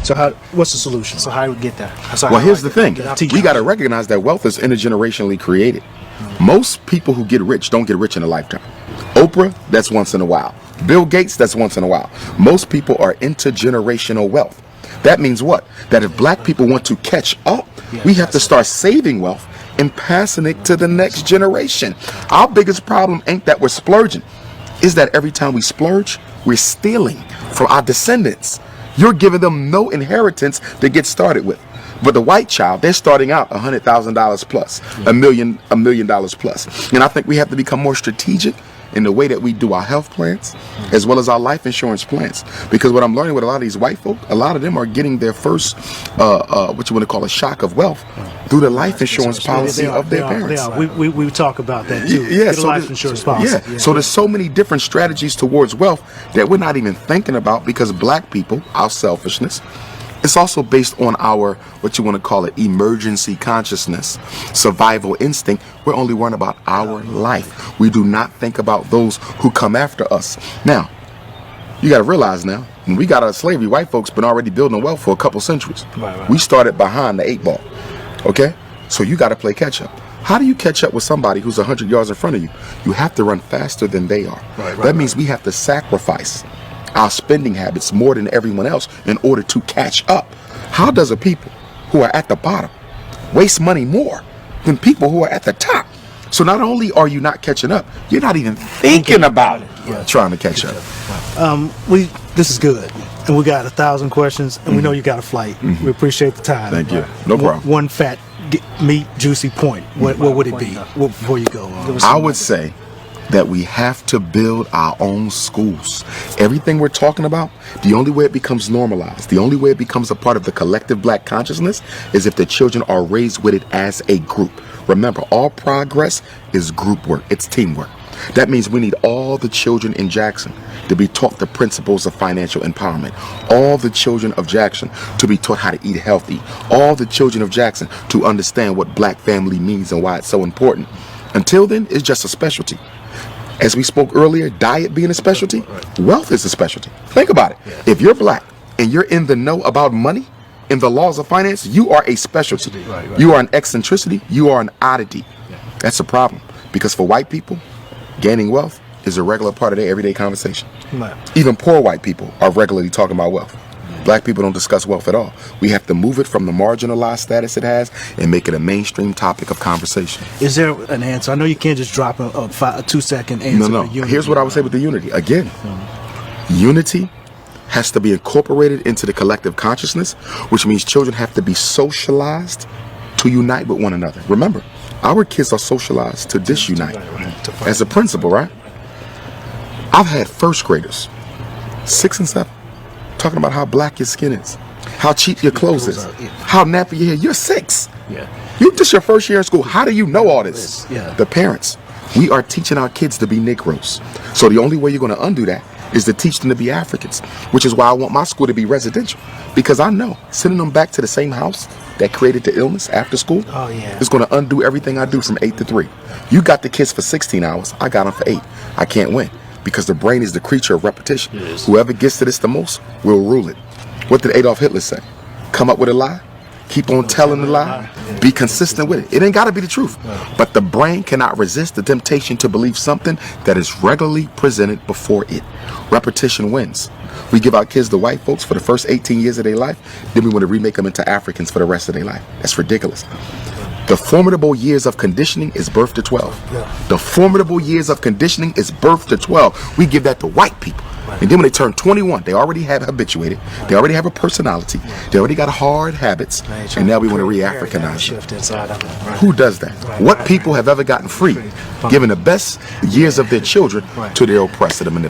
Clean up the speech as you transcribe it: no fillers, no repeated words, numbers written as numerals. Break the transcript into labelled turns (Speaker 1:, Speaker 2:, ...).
Speaker 1: So what's the solution? So how do we get there?
Speaker 2: Well, here's the thing. We got to recognize that wealth is intergenerationally created. Most people who get rich don't get rich in a lifetime. Oprah, that's once in a while. Bill Gates, that's once in a while. Most people are intergenerational wealth. That means what? That if black people want to catch up, we have to start saving wealth and passing it to the next generation. Our biggest problem ain't that we're splurging. Is that every time we splurge, we're stealing from our descendants. You're giving them no inheritance to get started with. But the white child, they're starting out $100,000 plus, $1 million plus. And I think we have to become more strategic in the way that we do our health plans as well as our life insurance plans. Because what I'm learning with a lot of these white folk, a lot of them are getting their first, what you want to call a shock of wealth through the life insurance policy of their parents.
Speaker 1: We talk about that too.
Speaker 2: Yeah,
Speaker 1: so life insurance policy.
Speaker 2: Yeah. So there's so many different strategies towards wealth that we're not even thinking about because black people, our selfishness, it's also based on our, what you want to call it, emergency consciousness, survival instinct. We're only worrying about our life. We do not think about those who come after us. Now, you got to realize now, when we got out of slavery, white folks been already building wealth for a couple centuries. Right. We started behind the 8 ball. Okay? So you got to play catch up. How do you catch up with somebody who's 100 yards in front of you? You have to run faster than they are. That means we have to sacrifice our spending habits more than everyone else in order to catch up. How does a people who are at the bottom waste money more than people who are at the top? So not only are you not catching up, you're not even thinking about it, trying to catch up.
Speaker 1: This is good, and we got 1,000 questions, and we know you got a flight. We appreciate the time.
Speaker 2: Thank you. No problem.
Speaker 1: One fat, meat, juicy point. What would it be before you go?
Speaker 2: I would say that we have to build our own schools. Everything we're talking about, the only way it becomes normalized, the only way it becomes a part of the collective black consciousness is if the children are raised with it as a group. Remember, all progress is group work. It's teamwork. That means we need all the children in Jackson to be taught the principles of financial empowerment. All the children of Jackson to be taught how to eat healthy. All the children of Jackson to understand what black family means and why it's so important. Until then, it's just a specialty. As we spoke earlier, diet being a specialty, wealth is a specialty. Think about it. If you're black and you're in the know about money and the laws of finance, you are a specialty. You are an eccentricity. You are an oddity. That's a problem. Because for white people, gaining wealth is a regular part of their everyday conversation. Even poor white people are regularly talking about wealth. Black people don't discuss wealth at all. We have to move it from the marginalized status it has and make it a mainstream topic of conversation.
Speaker 1: Is there an answer? I know you can't just drop a 2-second answer.
Speaker 2: No. Here's what I would say with the unity. Again, unity has to be incorporated into the collective consciousness, which means children have to be socialized to unite with one another. Remember, our kids are socialized to disunite. As a principal, right? I've had first graders, 6 and 7, talking about how black your skin is, how cheap your clothes is, how nappy your hair. You're 6. You just your first year in school. How do you know all this? The parents. We are teaching our kids to be Negroes. So the only way you're going to undo that is to teach them to be Africans, which is why I want my school to be residential. Because I know sending them back to the same house that created the illness after school is going to undo everything I do from 8 to 3. You got the kids for 16 hours. I got them for 8. I can't win because the brain is the creature of repetition. Whoever gets to this the most will rule it. What did Adolf Hitler say? Come up with a lie, keep on telling the lie, be consistent with it. It ain't got to be the truth. But the brain cannot resist the temptation to believe something that is regularly presented before it. Repetition wins. We give our kids to white folks for the first 18 years of their life, then we want to remake them into Africans for the rest of their life. That's ridiculous. The formidable years of conditioning is birth to 12. The formidable years of conditioning is birth to 12. We give that to white people. And then when they turn 21, they already have habituated. They already have a personality. They already got hard habits. And now we want to re-Africanize them. Who does that? What people have ever gotten free, giving the best years of their children to their oppressor?